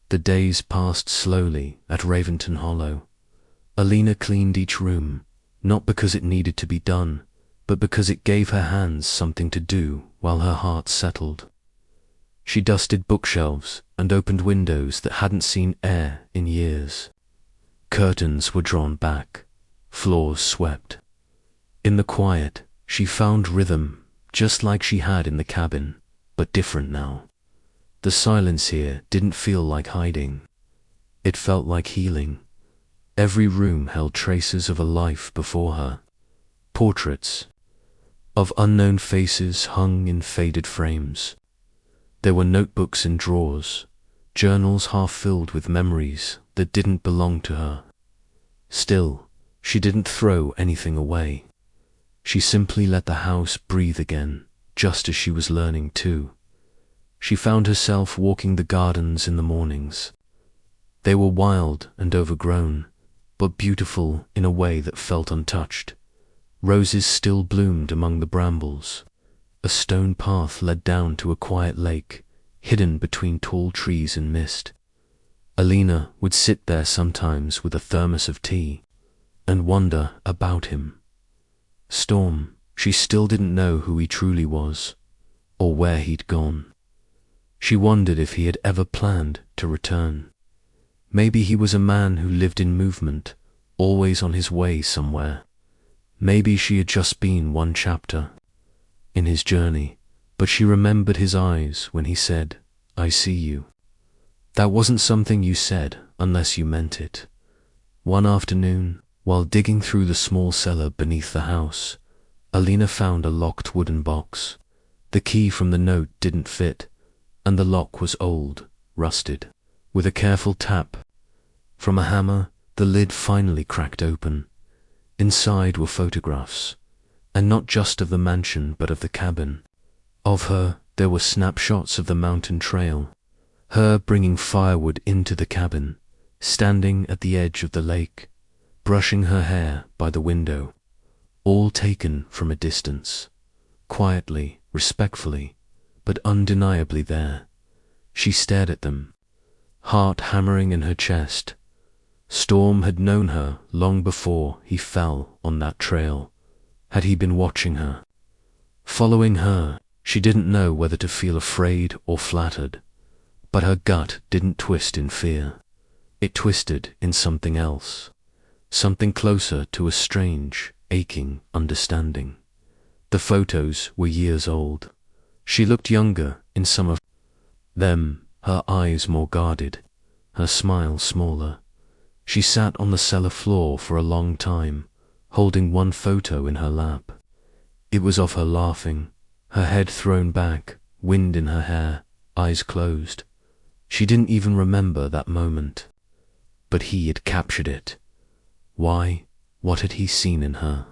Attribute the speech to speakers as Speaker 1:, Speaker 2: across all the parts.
Speaker 1: The days passed slowly at Raventon Hollow. Alina cleaned each room, not because it needed to be done, but because it gave her hands something to do while her heart settled. She dusted bookshelves and opened windows that hadn't seen air in years. Curtains were drawn back, floors swept. In the quiet, she found rhythm, just like she had in the cabin, but different now. The silence here didn't feel like hiding. It felt like healing. Every room held traces of a life before her. Portraits of unknown faces hung in faded frames. There were notebooks in drawers, journals half filled with memories that didn't belong to her. Still, she didn't throw anything away. She simply let the house breathe again, just as she was learning to. She found herself walking the gardens in the mornings. They were wild and overgrown, but beautiful in a way that felt untouched. Roses still bloomed among the brambles. A stone path led down to a quiet lake, hidden between tall trees and mist. Alina would sit there sometimes with a thermos of tea and wonder about him. Storm, she still didn't know who he truly was, or where he'd gone. She wondered if he had ever planned to return. Maybe he was a man who lived in movement, always on his way somewhere. Maybe she had just been one chapter in his journey, but she remembered his eyes when he said, "I see you." That wasn't something you said unless you meant it. One afternoon, while digging through the small cellar beneath the house, Alina found a locked wooden box. The key from the note didn't fit, and the lock was old, rusted. With a careful tap from a hammer, the lid finally cracked open. Inside were photographs, and not just of the mansion but of the cabin. Of her, there were snapshots of the mountain trail, her bringing firewood into the cabin, standing at the edge of the lake, brushing her hair by the window, all taken from a distance, quietly, respectfully, but undeniably there. She stared at them, heart hammering in her chest. Storm had known her long before he fell on that trail. Had he been watching her? Following her, she didn't know whether to feel afraid or flattered, but her gut didn't twist in fear. It twisted in something else, something closer to a strange, aching understanding. The photos were years old. She looked younger in some of them, her eyes more guarded, her smile smaller. She sat on the cellar floor for a long time, holding one photo in her lap. It was of her laughing, her head thrown back, wind in her hair, eyes closed. She didn't even remember that moment. But he had captured it. Why? What had he seen in her?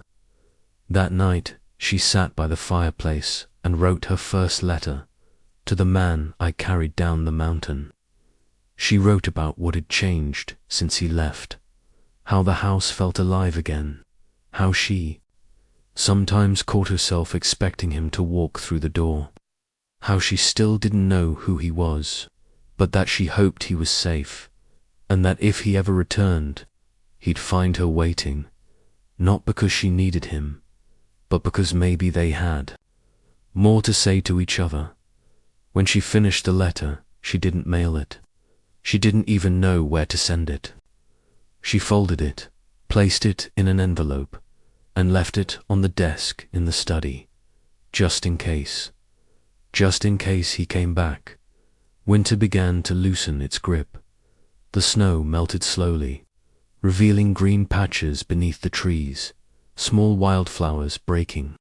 Speaker 1: That night, she sat by the fireplace and wrote her first letter to the man I carried down the mountain. She wrote about what had changed since he left, how the house felt alive again, how she sometimes caught herself expecting him to walk through the door, how she still didn't know who he was, but that she hoped he was safe, and that if he ever returned, he'd find her waiting, not because she needed him, but because maybe they had more to say to each other. When she finished the letter, she didn't mail it. She didn't even know where to send it. She folded it, placed it in an envelope, and left it on the desk in the study, just in case. Just in case he came back. Winter began to loosen its grip. The snow melted slowly, revealing green patches beneath the trees, small wildflowers breaking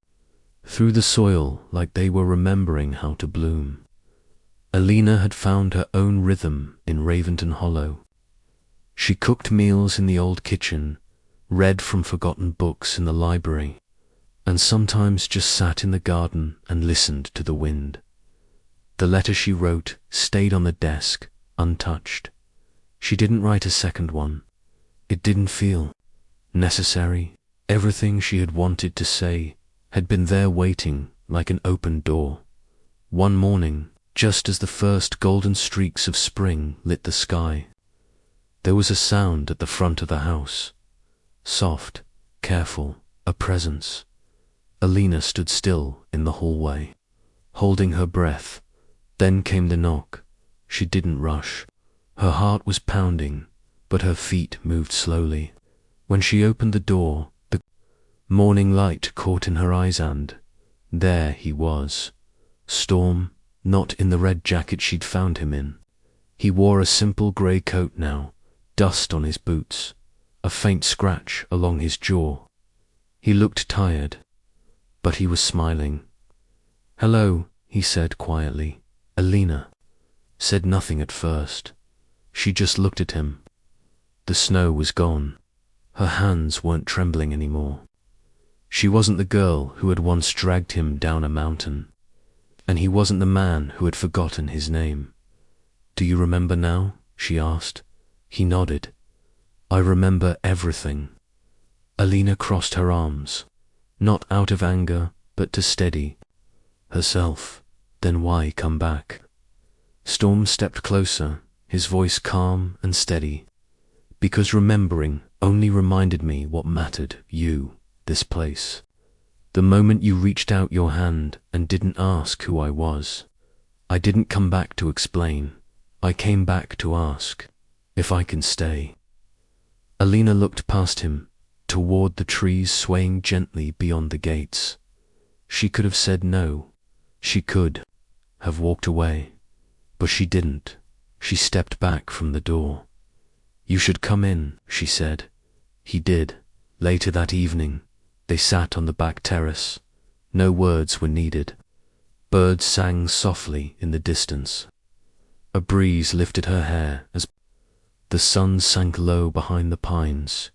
Speaker 1: through the soil like they were remembering how to bloom. Alina had found her own rhythm in Raventon Hollow. She cooked meals in the old kitchen, read from forgotten books in the library, and sometimes just sat in the garden and listened to the wind. The letter she wrote stayed on the desk, untouched. She didn't write a second one. It didn't feel necessary. Everything she had wanted to say had been there waiting like an open door. One morning, just as the first golden streaks of spring lit the sky. There was a sound at the front of the house. Soft, careful, a presence. Alina stood still in the hallway, holding her breath. Then came the knock. She didn't rush. Her heart was pounding, but her feet moved slowly. When she opened the door, the morning light caught in her eyes, and there he was. Storm, not in the red jacket she'd found him in. He wore a simple grey coat now, dust on his boots, a faint scratch along his jaw. He looked tired, but he was smiling. "Hello," he said quietly. Alina said nothing at first. She just looked at him. The snow was gone. Her hands weren't trembling anymore. She wasn't the girl who had once dragged him down a mountain, and he wasn't the man who had forgotten his name. "Do you remember now?" she asked. He nodded. "I remember everything." Alina crossed her arms, not out of anger, but to steady herself. "Then why come back?" Storm stepped closer, his voice calm and steady. "Because remembering only reminded me what mattered, you, this place. The moment you reached out your hand and didn't ask who I was, I didn't come back to explain. I came back to ask if I can stay." Alina looked past him, toward the trees swaying gently beyond the gates. She could have said no. She could have walked away. But she didn't. She stepped back from the door. "You should come in," she said. He did. Later that evening, they sat on the back terrace. No words were needed. Birds sang softly in the distance. A breeze lifted her hair as the sun sank low behind the pines.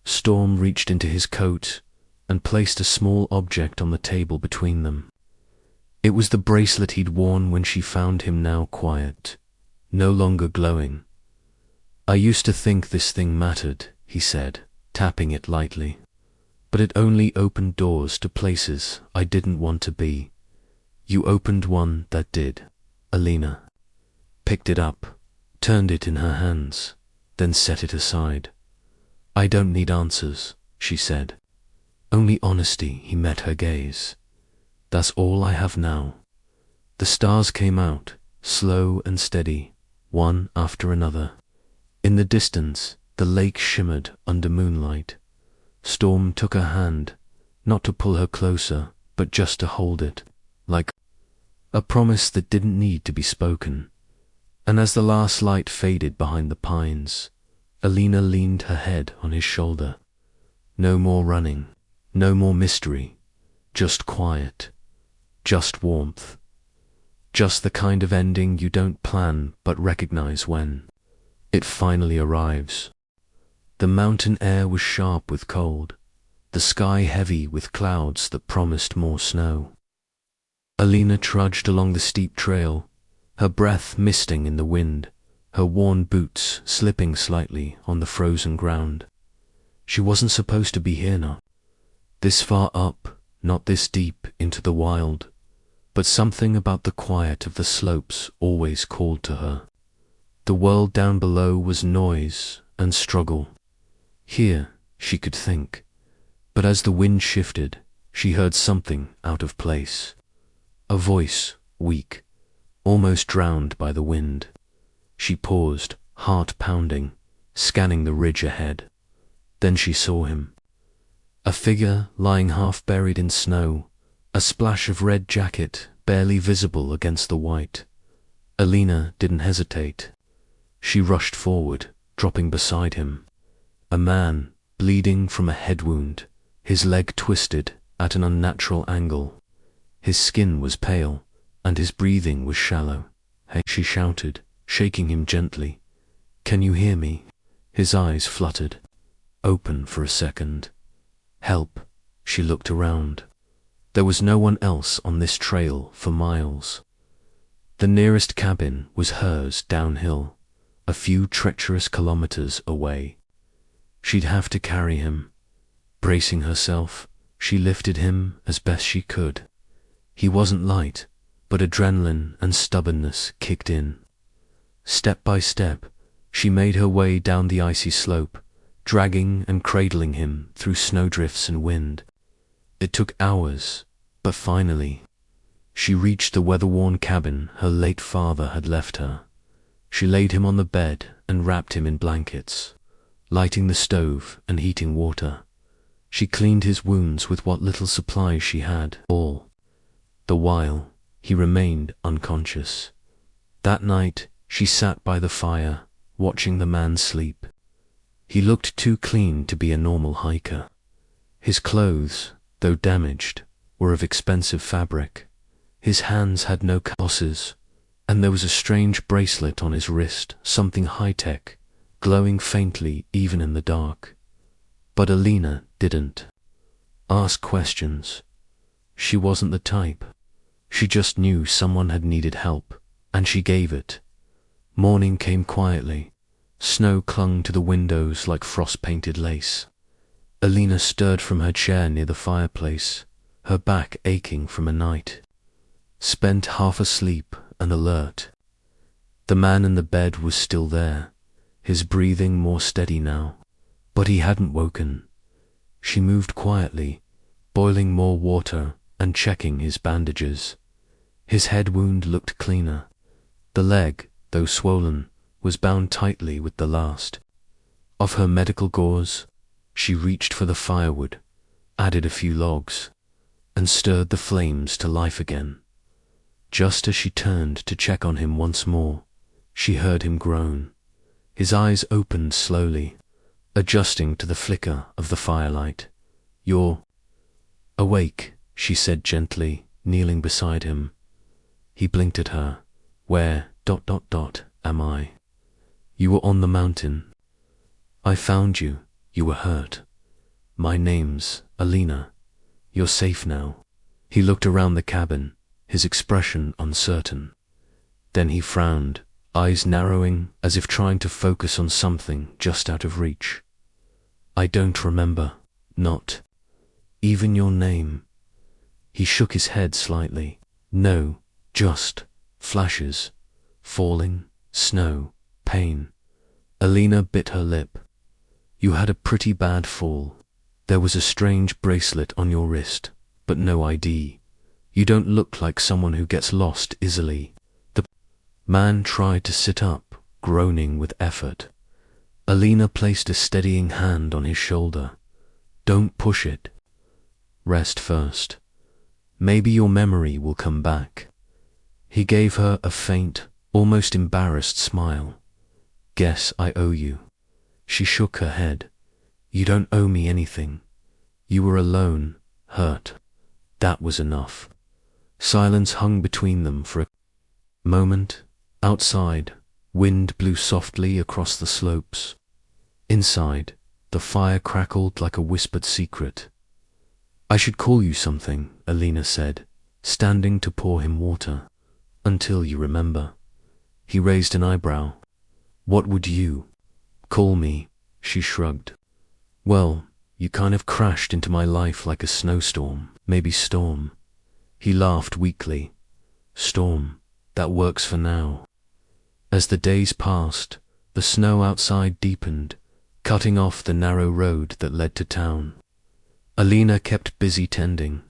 Speaker 1: Storm reached into his coat and placed a small object on the table between them. It was the bracelet he'd worn when she found him, now quiet, no longer glowing. "I used to think this thing mattered," he said, tapping it lightly. "But it only opened doors to places I didn't want to be. You opened one that did." Alina picked it up, turned it in her hands, then set it aside. "I don't need answers," she said. "Only honesty." He met her gaze. "That's all I have now." The stars came out, slow and steady, one after another. In the distance, the lake shimmered under moonlight. Storm took her hand, not to pull her closer, but just to hold it, like a promise that didn't need to be spoken. And as the last light faded behind the pines, Alina leaned her head on his shoulder. No more running, no more mystery, just quiet, just warmth. Just the kind of ending you don't plan but recognize when it finally arrives. The mountain air was sharp with cold, the sky heavy with clouds that promised more snow. Alina trudged along the steep trail, her breath misting in the wind, her worn boots slipping slightly on the frozen ground. She wasn't supposed to be here now, this far up, not this deep into the wild, but something about the quiet of the slopes always called to her. The world down below was noise and struggle. Here she could think, but as the wind shifted, she heard something out of place. A voice, weak, almost drowned by the wind. She paused, heart pounding, scanning the ridge ahead. Then she saw him. A figure lying half buried in snow, a splash of red jacket barely visible against the white. Alina didn't hesitate. She rushed forward, dropping beside him. A man, bleeding from a head wound, his leg twisted at an unnatural angle. His skin was pale, and his breathing was shallow. "Hey," she shouted, shaking him gently. "Can you hear me?" His eyes fluttered, open for a second. "Help." She looked around. There was no one else on this trail for miles. The nearest cabin was hers downhill, a few treacherous kilometers away. She'd have to carry him. Bracing herself, she lifted him as best she could. He wasn't light, but adrenaline and stubbornness kicked in. Step by step, she made her way down the icy slope, dragging and cradling him through snowdrifts and wind. It took hours, but finally, she reached the weather-worn cabin her late father had left her. She laid him on the bed and wrapped him in blankets, lighting the stove and heating water. She cleaned his wounds with what little supplies she had. All the while, he remained unconscious. That night, she sat by the fire, watching the man sleep. He looked too clean to be a normal hiker. His clothes, though damaged, were of expensive fabric. His hands had no calluses, and there was a strange bracelet on his wrist, something high-tech, glowing faintly even in the dark. But Alina didn't ask questions. She wasn't the type. She just knew someone had needed help, and she gave it. Morning came quietly. Snow clung to the windows like frost-painted lace. Alina stirred from her chair near the fireplace, her back aching from a night spent half asleep and alert. The man in the bed was still there, his breathing more steady now, but he hadn't woken. She moved quietly, boiling more water and checking his bandages. His head wound looked cleaner. The leg, though swollen, was bound tightly with the last of her medical gauze. She reached for the firewood, added a few logs, and stirred the flames to life again. Just as she turned to check on him once more, she heard him groan. His eyes opened slowly, adjusting to the flicker of the firelight. "You're awake," she said gently, kneeling beside him. He blinked at her. "Where, am I?" "You were on the mountain. I found you. You were hurt. My name's Alina. You're safe now." He looked around the cabin, his expression uncertain. Then he frowned, eyes narrowing as if trying to focus on something just out of reach. "I don't remember. Not even your name." He shook his head slightly. "No, just flashes. Falling, snow, pain." Alina bit her lip. "You had a pretty bad fall. There was a strange bracelet on your wrist, but no ID. You don't look like someone who gets lost easily." The man tried to sit up, groaning with effort. Alina placed a steadying hand on his shoulder. "Don't push it. Rest first. Maybe your memory will come back." He gave her a faint, almost embarrassed smile. "Guess I owe you." She shook her head. "You don't owe me anything. You were alone, hurt. That was enough." Silence hung between them for a moment. Outside, wind blew softly across the slopes. Inside, the fire crackled like a whispered secret. "I should call you something," Alina said, standing to pour him water. "Until you remember." He raised an eyebrow. "What would you call me?" She shrugged. "Well, you kind of crashed into my life like a snowstorm, maybe storm." He laughed weakly. "Storm, that works for now." As the days passed, the snow outside deepened, cutting off the narrow road that led to town. Alina kept busy tending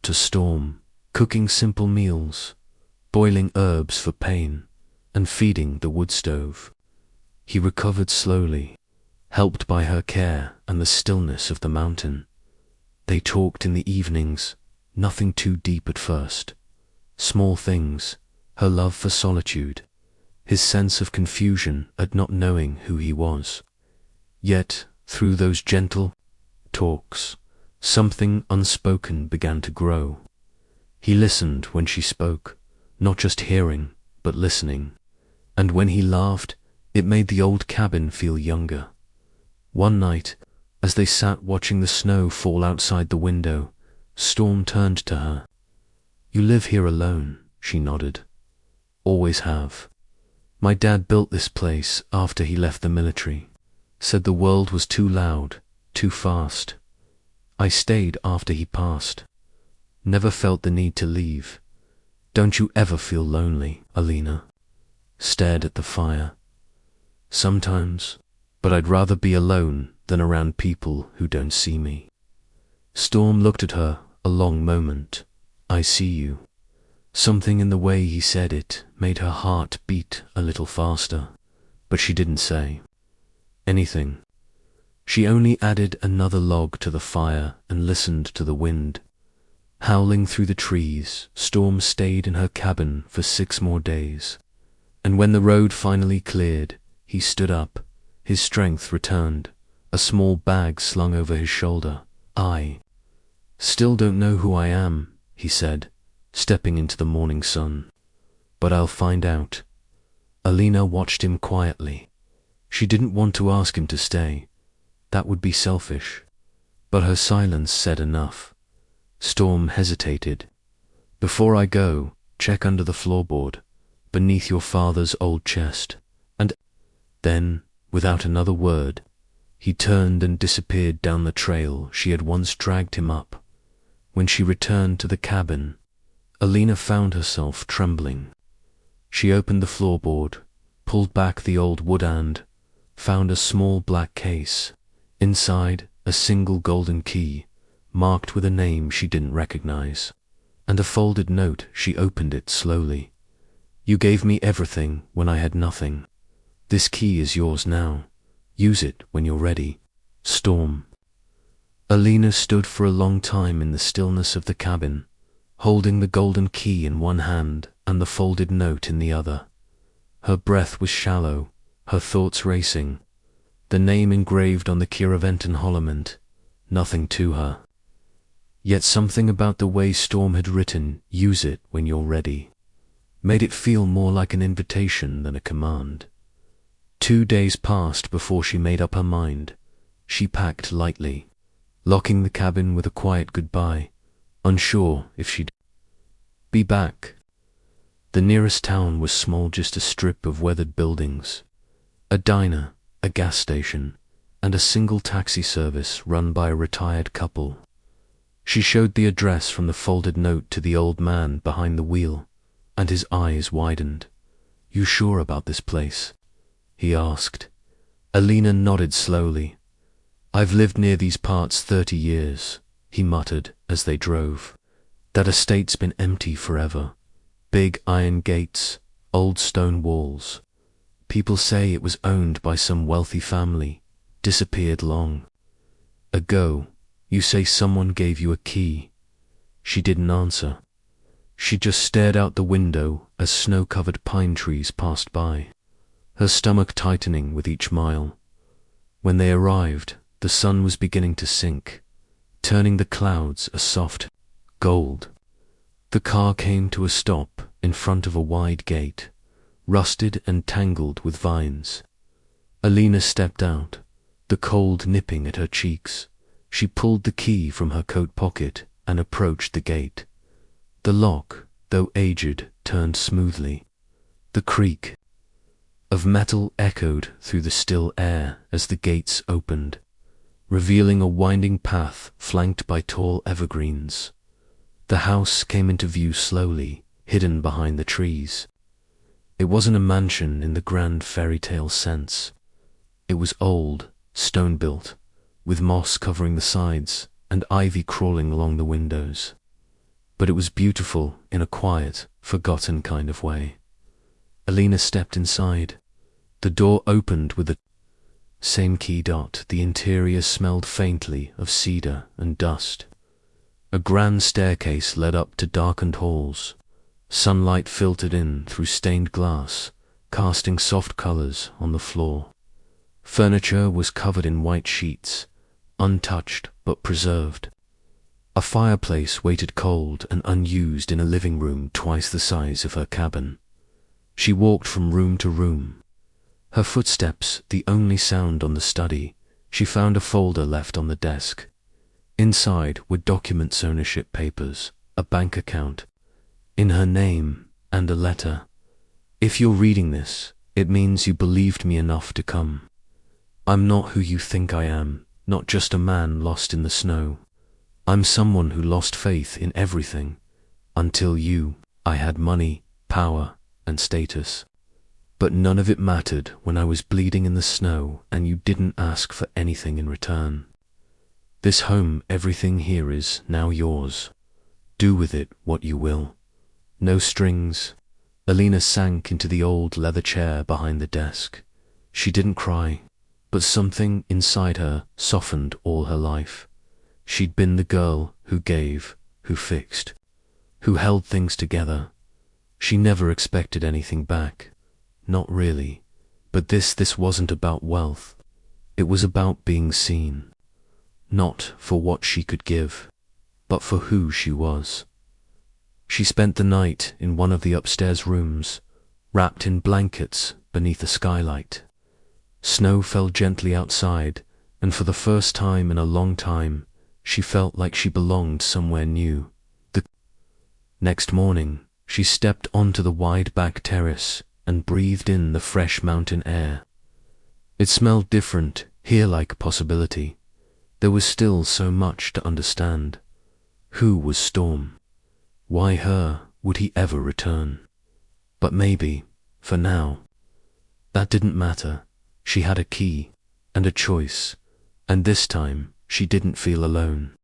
Speaker 1: to Storm, cooking simple meals, boiling herbs for pain, and feeding the wood stove. He recovered slowly, helped by her care and the stillness of the mountain. They talked in the evenings, nothing too deep at first. Small things, her love for solitude, his sense of confusion at not knowing who he was. Yet, through those gentle talks, something unspoken began to grow. He listened when she spoke, not just hearing, but listening. And when he laughed, it made the old cabin feel younger. One night, as they sat watching the snow fall outside the window, Storm turned to her. "You live here alone," she nodded. "Always have. My dad built this place after he left the military. Said the world was too loud, too fast. I stayed after he passed. Never felt the need to leave. Don't you ever feel lonely? Alina stared at the fire. Sometimes, but I'd rather be alone than around people who don't see me. Storm looked at her a long moment. I see you. Something in the way he said it made her heart beat a little faster, but she didn't say anything. She only added another log to the fire and listened to the wind. Howling through the trees, Storm stayed in her cabin for 6 more days. And when the road finally cleared, he stood up. His strength returned, a small bag slung over his shoulder. I still don't know who I am, he said, stepping into the morning sun. But I'll find out. Alina watched him quietly. She didn't want to ask him to stay. That would be selfish. But her silence said enough. Storm hesitated. Before I go, check under the floorboard, beneath your father's old chest. And then, without another word, he turned and disappeared down the trail she had once dragged him up. When she returned to the cabin, Alina found herself trembling. She opened the floorboard, pulled back the old wood and found a small black case. Inside, a single golden key, marked with a name she didn't recognize, and a folded note. She opened it slowly. You gave me everything when I had nothing. This key is yours now. Use it when you're ready. Storm. Alina stood for a long time in the stillness of the cabin, holding the golden key in one hand and the folded note in the other. Her breath was shallow, her thoughts racing. The name engraved on the Kiraventon hollow meant nothing to her. Yet something about the way Storm had written, "Use it when you're ready," made it feel more like an invitation than a command. 2 days passed before she made up her mind. She packed lightly, locking the cabin with a quiet goodbye, unsure if she'd be back. The nearest town was small, just a strip of weathered buildings. A diner, a gas station, and a single taxi service run by a retired couple. She showed the address from the folded note to the old man behind the wheel, and his eyes widened. You sure about this place? He asked. Alina nodded slowly. I've lived near these parts 30 years, he muttered as they drove. That estate's been empty forever. Big iron gates, old stone walls. People say it was owned by some wealthy family, disappeared long ago. You say someone gave you a key. She didn't answer. She just stared out the window as snow-covered pine trees passed by, her stomach tightening with each mile. When they arrived, the sun was beginning to sink, turning the clouds a soft gold. The car came to a stop in front of a wide gate, rusted and tangled with vines. Alina stepped out, the cold nipping at her cheeks. She pulled the key from her coat pocket and approached the gate. The lock, though aged, turned smoothly. The creak of metal echoed through the still air as the gates opened, revealing a winding path flanked by tall evergreens. The house came into view slowly, hidden behind the trees. It wasn't a mansion in the grand fairy tale sense. It was old, stone-built, with moss covering the sides and ivy crawling along the windows. But it was beautiful in a quiet, forgotten kind of way. Alina stepped inside. The door opened with the same key dot. The interior smelled faintly of cedar and dust. A grand staircase led up to darkened halls. Sunlight filtered in through stained glass, casting soft colors on the floor. Furniture was covered in white sheets, untouched but preserved. A fireplace waited cold and unused in a living room twice the size of her cabin. She walked from room to room, her footsteps the only sound on the study. She found a folder left on the desk. Inside were documents, ownership papers, a bank account, in her name, and a letter. If you're reading this, it means you believed me enough to come. I'm not who you think I am, not just a man lost in the snow. I'm someone who lost faith in everything, until you. I had money, power, and status. But none of it mattered when I was bleeding in the snow and you didn't ask for anything in return. This home, everything here is now yours. Do with it what you will. No strings. Alina sank into the old leather chair behind the desk. She didn't cry, but something inside her softened all her life. She'd been the girl who gave, who fixed, who held things together. She never expected anything back. Not really. But this wasn't about wealth. It was about being seen. Not for what she could give, but for who she was. She spent the night in one of the upstairs rooms, wrapped in blankets beneath a skylight. Snow fell gently outside, and for the first time in a long time, she felt like she belonged somewhere new. The next morning, she stepped onto the wide back terrace and breathed in the fresh mountain air. It smelled different, here like possibility. There was still so much to understand. Who was Storm? Why her? Would he ever return? But maybe, for now. That didn't matter. She had a key, and a choice, and this time she didn't feel alone.